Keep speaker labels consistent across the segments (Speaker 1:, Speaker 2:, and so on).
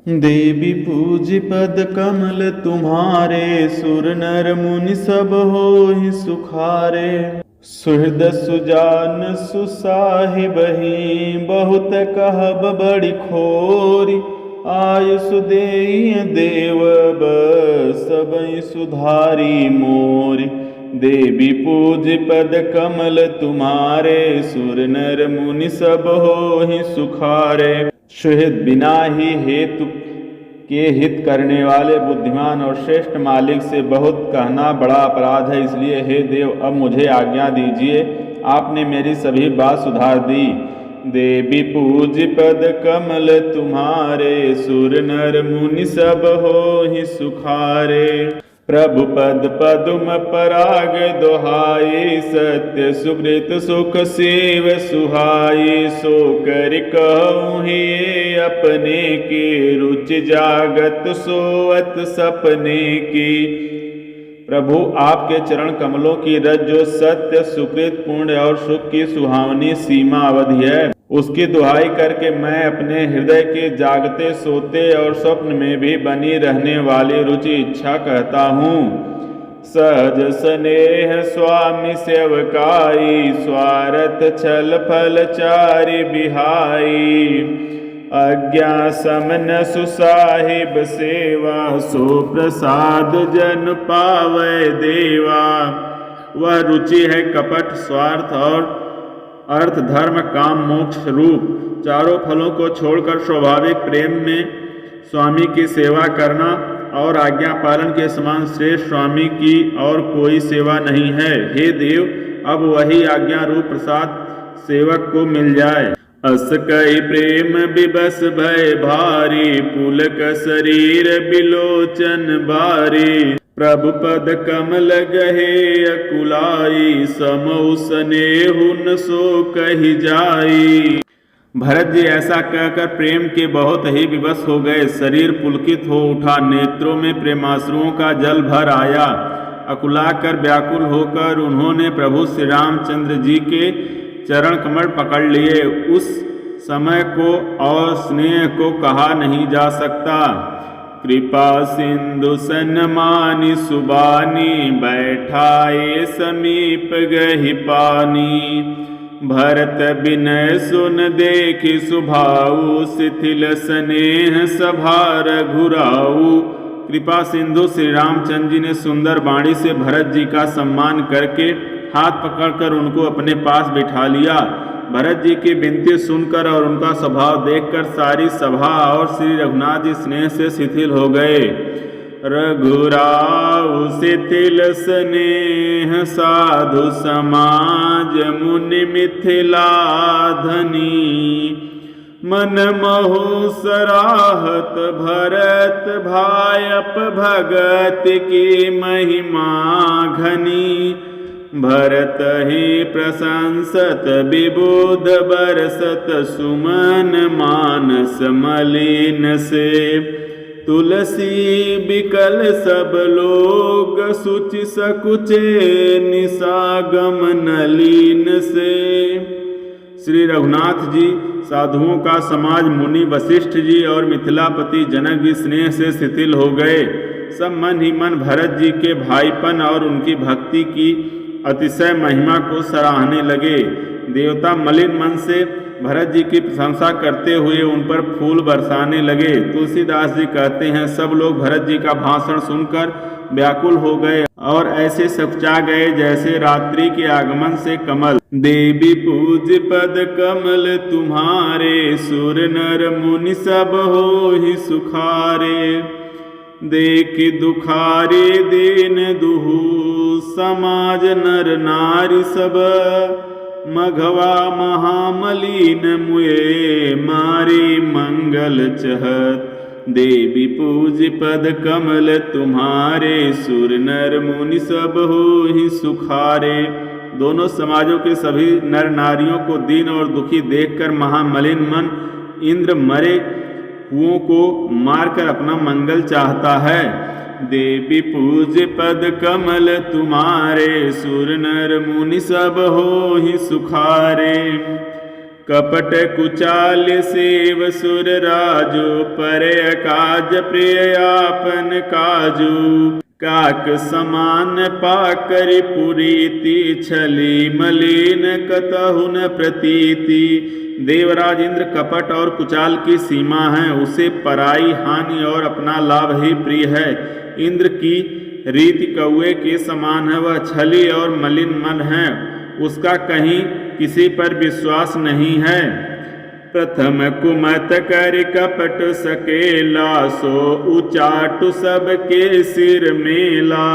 Speaker 1: देवी पूज पद कमल तुम्हारे, सुर नर मुनि सब होहि सुखारे। सुहृद सुजान सुसाहिबहि, बहुत कहब बड़ी खोरी। आयुष देई देव सबई सुधारी मोरी। देवी पूज पद कमल तुम्हारे, सुर नर मुनि सब होहि सुखारे। सुहृद बिना ही हेतु के हित करने वाले बुद्धिमान और श्रेष्ठ मालिक से बहुत कहना बड़ा अपराध है, इसलिए हे देव अब मुझे आज्ञा दीजिए। आपने मेरी सभी बात सुधार दी। देवी पूज पद कमल तुम्हारे, सुर नर मुनि सब होहि सुखारे। प्रभु पद पदुम पराग दोहाई, सत्य सुकृत सुख सेव सुहाई। सो कर कहूँ हे अपने के, रुचि जागत सोअत सपने की। प्रभु आपके चरण कमलों की रज जो सत्य सुकृत पुण्य और सुख की सुहावनी सीमा अवधि है, उसकी दुहाई करके मैं अपने हृदय के जागते सोते और स्वप्न में भी बनी रहने वाली रुचि इच्छा कहता हूँ। सहज स्नेह स्वामी सेवकाई, स्वार्थ छल फल चारि बिहाई। आज्ञा समन सुसाहिब सेवा, सो प्रसाद जन पावै देवा। वह रुचि है कपट स्वार्थ और अर्थ धर्म काम मोक्ष रूप चारों फलों को छोड़कर स्वाभाविक प्रेम में स्वामी की सेवा करना, और आज्ञा पालन के समान श्रेष्ठ स्वामी की और कोई सेवा नहीं है। हे देव अब वही आज्ञा रूप प्रसाद सेवक को मिल जाए। अस कई प्रेम विबस भय भारी, पुलक शरीर बिलोचन बारी। प्रभु पद कमल गहे अकुलाई, समौ स्नेहु न सो कहि जाई। भरत जी ऐसा कहकर प्रेम के बहुत ही विवश हो गए। शरीर पुलकित हो उठा, नेत्रों में प्रेमाश्रुओं का जल भर आया। अकुला कर व्याकुल होकर उन्होंने प्रभु श्री रामचंद्र जी के चरण कमल पकड़ लिए। उस समय को और स्नेह को कहा नहीं जा सकता। कृपा सिंधु सन्मानी सुबानी, बैठाए समीप गहि पानी। भरत विनय सुन देखि सुभाऊ, शिथिल स्नेह सभा रघुराऊ। कृपा सिंधु श्री रामचंद्र जी ने सुंदर वाणी से भरत जी का सम्मान करके हाथ पकड़कर उनको अपने पास बिठा लिया। भरत जी की विनती सुनकर और उनका स्वभाव देखकर सारी सभा और श्री रघुनाथ जी स्नेह से शिथिल हो गए। रघुराऊ शिथिल स्नेह, साधु समाज मुनि मिथिला धनी। मन महु सराहत भरत भायप, भगत की महिमा घनी। भरत ही प्रशंसत विबुध, बरसत सुमन मानस मलिन से। तुलसी बिकल सब लोग, सुचि सकुचे निसागम नलीन से। श्री रघुनाथ जी, साधुओं का समाज, मुनि वशिष्ठ जी और मिथिलापति जनक भी स्नेह से शिथिल हो गए। सब मन ही मन भरत जी के भाईपन और उनकी भक्ति की अतिशय महिमा को सराहने लगे। देवता मलिन मन से भरत जी की प्रशंसा करते हुए उन पर फूल बरसाने लगे। तुलसीदास जी कहते हैं, सब लोग भरत जी का भाषण सुनकर व्याकुल हो गए और ऐसे सकुचा गए जैसे रात्रि के आगमन से कमल। देवी पूज पद कमल तुम्हारे, सुर नर मुनि सब होहि सुखारे। देख दुखारे दीन दुहु, समाज नर नारी सब। मघवा महामलिन मुए, मारी मंगल चहत। देवी पूज पद कमल तुम्हारे, सुर नर मुनि सब होहि सुखारे। दोनों समाजों के सभी नर नारियों को दीन और दुखी देखकर महामलिन मन इंद्र मरे हुओं को मारकर अपना मंगल चाहता है। देवी पूज पद कमल तुम्हारे, सुर नर मुनि सब होहि सुखारे। कपट कुचाल सेव सुर राजो, परय काज प्रिय आपन काजू। काक समान पाकर पुरीति, छली मलिन कतहु न प्रतीति। देवराज इंद्र कपट और कुचाल की सीमा है, उसे पराई हानि और अपना लाभ ही प्रिय है। इंद्र की रीति कौए के समान है, वह छली और मलिन मन है, उसका कहीं किसी पर विश्वास नहीं है। प्रथम कुमत कर कपट सकेला, सो उचाटु सबके सिर मेला।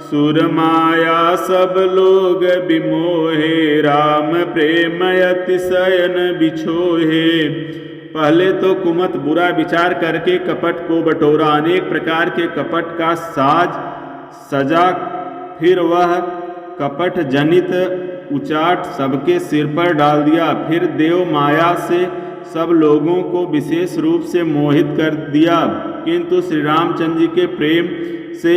Speaker 1: सुर माया सब लोग विमोहे, राम प्रेम अतिशयन बिछोहे। पहले तो कुमत बुरा विचार करके कपट को बटोरा, अनेक प्रकार के कपट का साज सजा, फिर वह कपट जनित उचाट सबके सिर पर डाल दिया। फिर देव माया से सब लोगों को विशेष रूप से मोहित कर दिया, किंतु श्री रामचंद्र जी के प्रेम से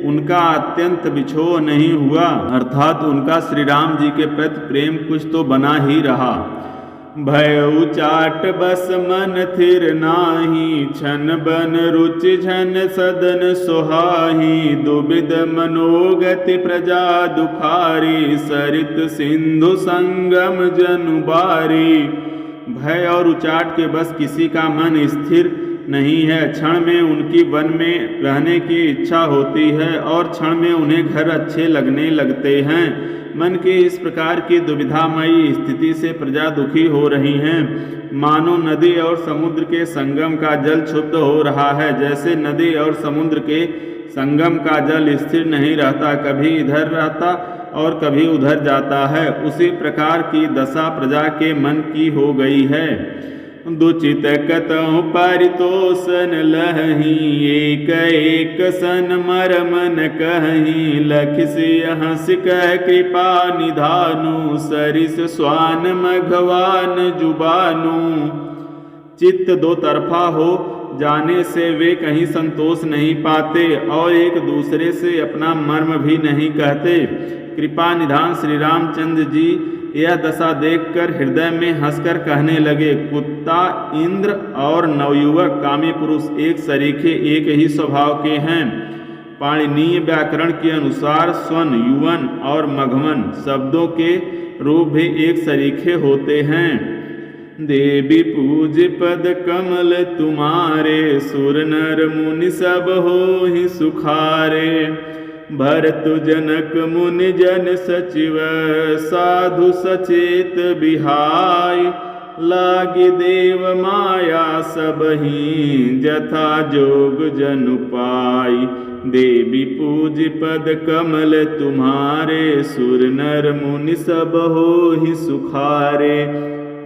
Speaker 1: उनका अत्यंत विछोह नहीं हुआ, अर्थात उनका श्री राम जी के प्रति प्रेम कुछ तो बना ही रहा। भय उचाट बस मन थिर नाही, छन बन रुचि झन सदन सोहाही। दुबिध मनोगति प्रजा दुखारी, सरित सिंधु संगम जनुबारी। भय और उचाट के बस किसी का मन स्थिर नहीं है, क्षण में उनकी वन में रहने की इच्छा होती है और क्षण में उन्हें घर अच्छे लगने लगते हैं। मन की इस प्रकार की दुविधामयी स्थिति से प्रजा दुखी हो रही हैं, मानो नदी और समुद्र के संगम का जल क्षुब्ध हो रहा है। जैसे नदी और समुद्र के संगम का जल स्थिर नहीं रहता, कभी इधर रहता और कभी उधर जाता है, उसी प्रकार की दशा प्रजा के मन की हो गई है। दुचित कतहु परितोषन लहही, एक एक सन मरमन कहीं। लखिस हंस कह कृपा निधानु, सरिस स्वान मघवान जुबानु। चित्त दो तरफा हो जाने से वे कहीं संतोष नहीं पाते और एक दूसरे से अपना मर्म भी नहीं कहते। कृपा निधान श्री रामचंद्र जी यह दशा देखकर हृदय में हंसकर कहने लगे, कुत्ता इंद्र और नवयुवक कामी पुरुष एक सरीखे एक ही स्वभाव के हैं। पाणिनीय व्याकरण के अनुसार स्वन, युवन और मघवन शब्दों के रूप भी एक सरीखे होते हैं। देवी पूज पद कमल तुम्हारे, सुर नर मुनि सब हो ही सुखारे। भरत जनक मुनि जन सचिव, साधु सचेत बिहाय। लागी देव माया सबही, जथा जोग जनु पाई। देवी पूज पद कमल तुम्हारे, सुर नर मुनि सब हो ही सुखारे।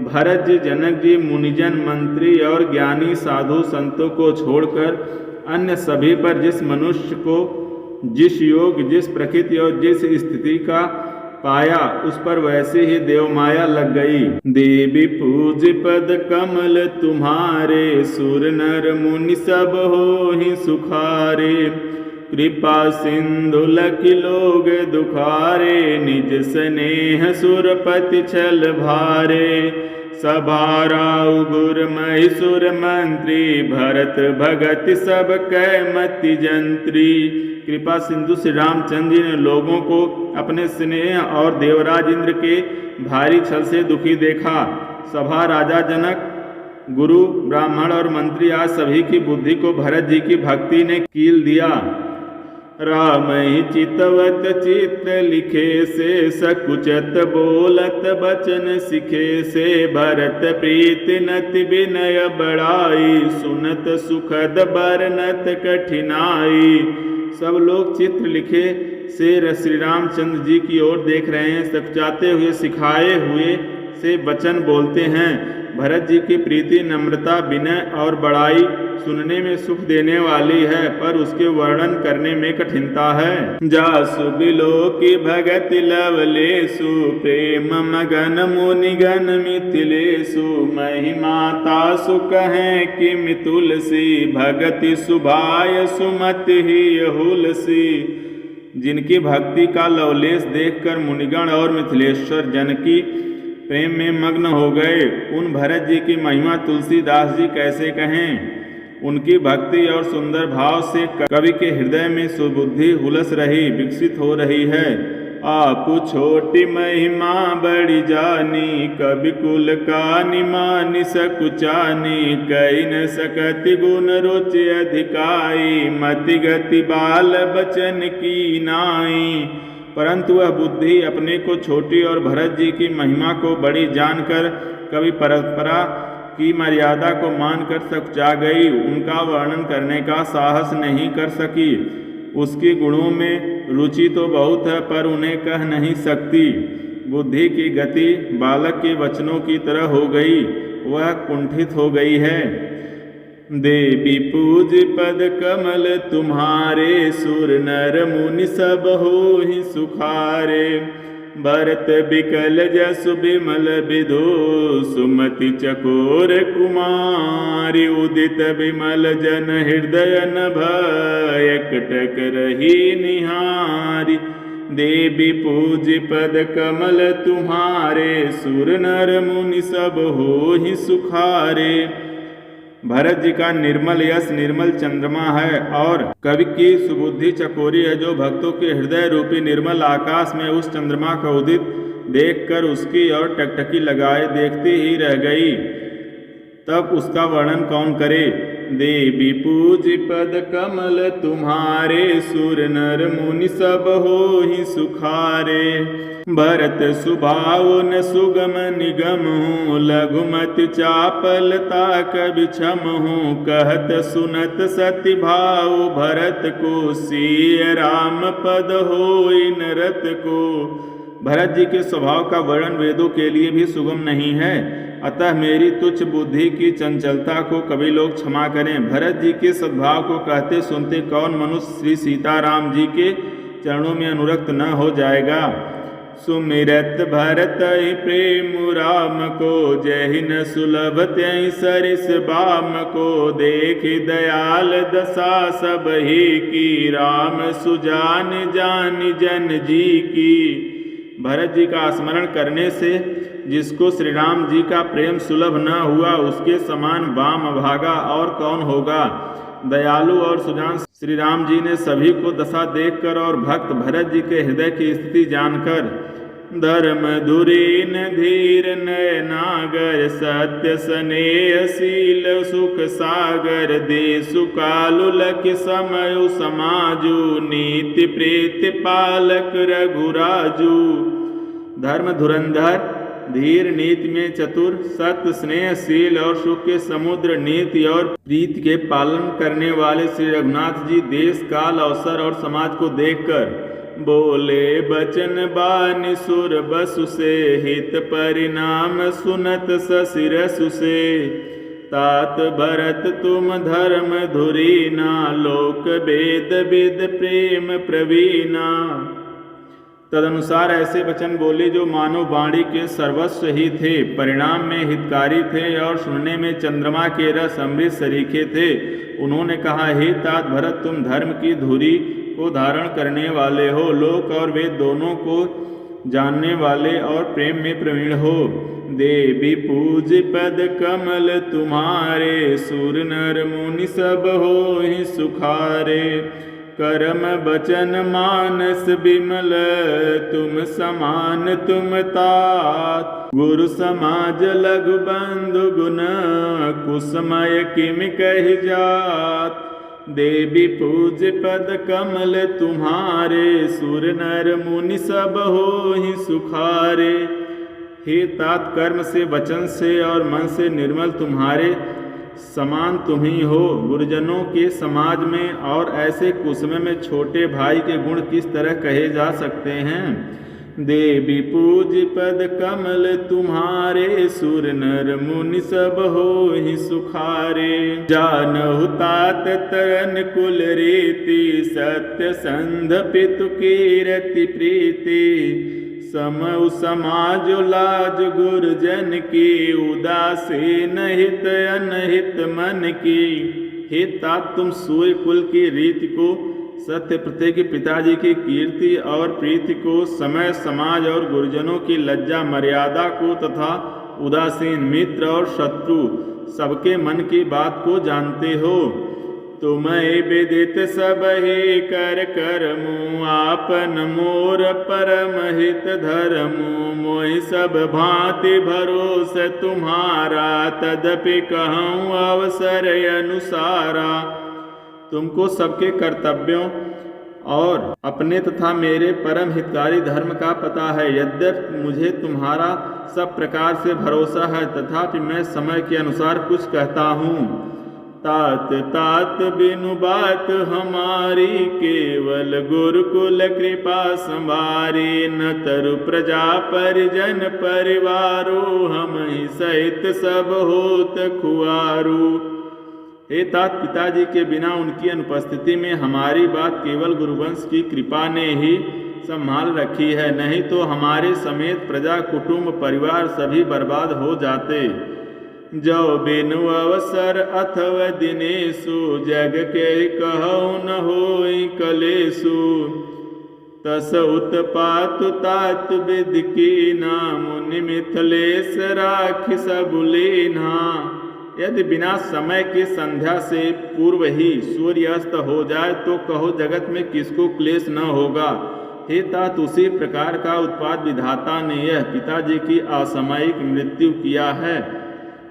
Speaker 1: भरत जी, जनक जी, मुनिजन, मंत्री और ज्ञानी साधु संतों को छोड़कर अन्य सभी पर जिस मनुष्य को जिस योग, जिस प्रकृति और जिस स्थिति का पाया, उस पर वैसे ही देव माया लग गई। देवी पूज पद कमल तुम्हारे, सुर नर मुनि सब हो ही सुखारे। कृपा सिंधु लखि लोग दुखारे, निज स्नेह सुरपति छल भारे। सभा राउ गुर महिसुर मंत्री, भरत भगत सब कै मति जंत्री। कृपा सिंधु श्री रामचंद्र जी ने लोगों को अपने स्नेह और देवराज इंद्र के भारी छल से दुखी देखा। सभा, राजा जनक, गुरु, ब्राह्मण और मंत्री आज सभी की बुद्धि को भरत जी की भक्ति ने कील दिया। राम ही चितवत चित्र लिखे से, सकुचत बोलत बचन सिखे से। भरत प्रीति नति विनय बड़ाई, सुनत सुखद बरनत कठिनाई। सब लोग चित्र लिखे से श्री रामचंद्र जी की ओर देख रहे हैं, सकुचाते हुए सिखाए हुए से वचन बोलते हैं। भरत जी की प्रीति, नम्रता, विनय और बड़ाई सुनने में सुख देने वाली है, पर उसके वर्णन करने में कठिनता है। जासु बिलो की भगत लवलेसु, प्रेम मगन मुनिगण मिथिलेसु। महिमा तासु कहें कि मितुलसी, भगति सुभाय सुमति ही हुलसी। जिनकी भक्ति का लवलेश देखकर मुनिगण और मिथिलेश्वर जनकी प्रेम में मग्न हो गए। उन भरत जी की महिमा तुलसीदास जी कैसे कहें। उनकी भक्ति और सुंदर भाव से कवि के हृदय में सुबुद्धि हुलस रही, विकसित हो रही है। आप छोटी महिमा बड़ी जानी, कवि कुल का निमानि सकुचानी, कई न सकति गुण रुचि अधिकाई, मति गति बाल बचन की नाई। परंतु वह बुद्धि अपने को छोटी और भरत जी की महिमा को बड़ी जानकर कवि परंपरा की मर्यादा को मानकर सकुचा गई, उनका वर्णन करने का साहस नहीं कर सकी। उसके गुणों में रुचि तो बहुत है पर उन्हें कह नहीं सकती। बुद्धि की गति बालक के वचनों की तरह हो गई, वह कुंठित हो गई है। देवी पूज पद कमल तुम्हारे, सुर नर मुनि सब होहि सुखारे। भरत बिकल जसु बिमल विधो, सुमति चकोर कुमारी। उदित बिमल जन हृदय न भय, एकटक रही निहारी। देवी पूज पद कमल तुम्हारे, सुर नर मुनि सब होहि सुखारे। भरत जी का निर्मल यश निर्मल चंद्रमा है और कवि की सुबुद्धि चकोरी है, जो भक्तों के हृदय रूपी निर्मल आकाश में उस चंद्रमा का उदित देखकर उसकी ओर टकटकी लगाए देखती ही रह गई। तब उसका वर्णन कौन करे। देवी पूज पद कमल तुम्हारे, सुर नर मुनि सब होहि सुखारे। भरत सुभाव न सुगम निगम हूँ, लघुमति चापलता कबि क्षम हूँ। कहत सुनत सति भाव भरत को, सिय राम पद होई नरत को। भरत जी के स्वभाव का वर्णन वेदों के लिए भी सुगम नहीं है, अतः मेरी तुच्छ बुद्धि की चंचलता को कवि लोग क्षमा करें। भरत जी के सद्भाव को कहते सुनते कौन मनुष्य श्री सीताराम जी के चरणों में अनुरक्त न हो जाएगा। सुमिरत भरत प्रेम राम को, जहि न सुलभ त्यहि सरिस बाम को। देख दयाल दशा सब ही की, राम सुजान जान जन जी की। भरत जी का स्मरण करने से जिसको श्री राम जी का प्रेम सुलभ न हुआ, उसके समान वाम अभागा और कौन होगा। दयालु और सुजान श्री राम जी ने सभी को दशा देखकर और भक्त भरत जी के हृदय की स्थिति जानकर, धर्म धुरीन धीर नयनागर, सत्य स्नेहशील सुख सागर। देसु कालु लख समय समाजु, नीति प्रीति पालक रघुराजु। धर्म धुरंधर, धीर नीति में चतुर, सत्य स्नेहशील और सुख के समुद्र, नीति और प्रीति के पालन करने वाले श्री रघुनाथ जी देश काल अवसर और समाज को देखकर बोले बचन बानि सुर बसु से। हित परिणाम सुनत ससिरसु से। तात भरत तुम धर्म धुरीना, लोक वेद विद प्रेम प्रवीणा। तदनुसार ऐसे वचन बोले जो मानव वाणी के सर्वस्व ही थे, परिणाम में हितकारी थे और सुनने में चंद्रमा के रस अमृत सरीखे थे। उन्होंने कहा, हे तात भरत, तुम धर्म की धुरी को धारण करने वाले हो, लोक और वेद दोनों को जानने वाले और प्रेम में प्रवीण हो। देवी पूज पद कमल तुम्हारे, सुर नर मुनि सब होहि सुखारे। करम बचन मानस बिमल, तुम समान तुम तात। गुरु समाज लघु बंधु गुण, कुसमय किम कहि जात। देवी पूज पद कमल तुम्हारे, सुर नर मुनि सब होहि सुखारे। हे तात, कर्म से वचन से और मन से निर्मल तुम्हारे समान तुम ही हो। गुरुजनों के समाज में और ऐसे कुसुम में छोटे भाई के गुण किस तरह कहे जा सकते हैं। देवी पूज पद कमल तुम्हारे, सुर नर मुनि सब होहि सुखारे। जानहु तात तरन कुल रीति, सत्य संध पितु कीरति प्रीति। समउ समाज लाज गुरुजन की, उदासीन हित अनहित मन की। हे तात, तुम सूर्य कुल की रीति को सत्य प्रत्येक पिताजी की कीर्ति और प्रीति को, समय समाज और गुरुजनों की लज्जा मर्यादा को तथा उदासीन मित्र और शत्रु सबके मन की बात को जानते हो। तुम्हें विदित सब ही कर करमु, आपन मोर परम हित धरमु। मोहि सब भांति भरोस तुम्हारा, तदपि कहूँ अवसर अनुसारा। तुमको सबके कर्तव्यों और अपने तथा मेरे परम हितकारी धर्म का पता है। यद्यपि मुझे तुम्हारा सब प्रकार से भरोसा है, तथापि मैं समय के अनुसार कुछ कहता हूँ। तात तात बिनु बात हमारी, केवल गुरुकुल कृपा संभारी। न तरु प्रजा परिजन परिवारो, हम ही सहित सब होत खुआरू। हे तात, पिताजी के बिना उनकी अनुपस्थिति में हमारी बात केवल गुरुवंश की कृपा ने ही संभाल रखी है, नहीं तो हमारे समेत प्रजा कुटुंब परिवार सभी बर्बाद हो जाते। जो बिनु अवसर अथवा दिनेशु, जग के कहु न होई कलेशु। तस उत्पातु तात विद कीना, मुनि मिथिलेश राखि सब लीना। यदि बिना समय की संध्या से पूर्व ही सूर्य अस्त हो जाए तो कहो जगत में किसको क्लेश न होगा। हे तात, उसी प्रकार का उत्पात विधाता ने यह पिताजी की असामयिक मृत्यु किया है,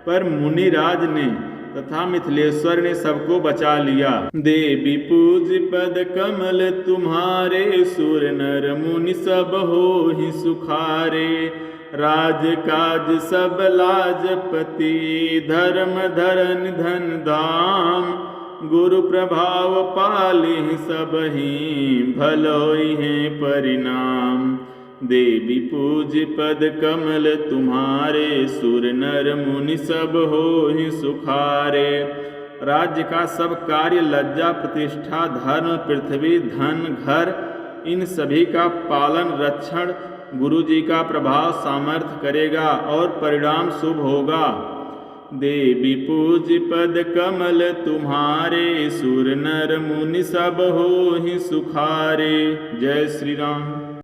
Speaker 1: पर मुनिराज ने तथा मिथिलेश्वर ने सबको बचा लिया। देवी पूज पद कमल तुम्हारे, सुर नर मुनि सब होहि सुखारे। राज काज सब लाजपति, धर्म धरन धन धाम। गुरु प्रभाव पालिहि सबहि, भलोई है परिणाम। देवी पूज पद कमल तुम्हारे, सुर नर मुनि सब होहि सुखारे। राज्य का सब कार्य, लज्जा प्रतिष्ठा धर्म पृथ्वी धन घर, इन सभी का पालन रक्षण गुरु जी का प्रभाव सामर्थ्य करेगा और परिणाम शुभ होगा। देवी पूज पद कमल तुम्हारे, सुर नर मुनि सब होहि सुखारे। जय श्री राम।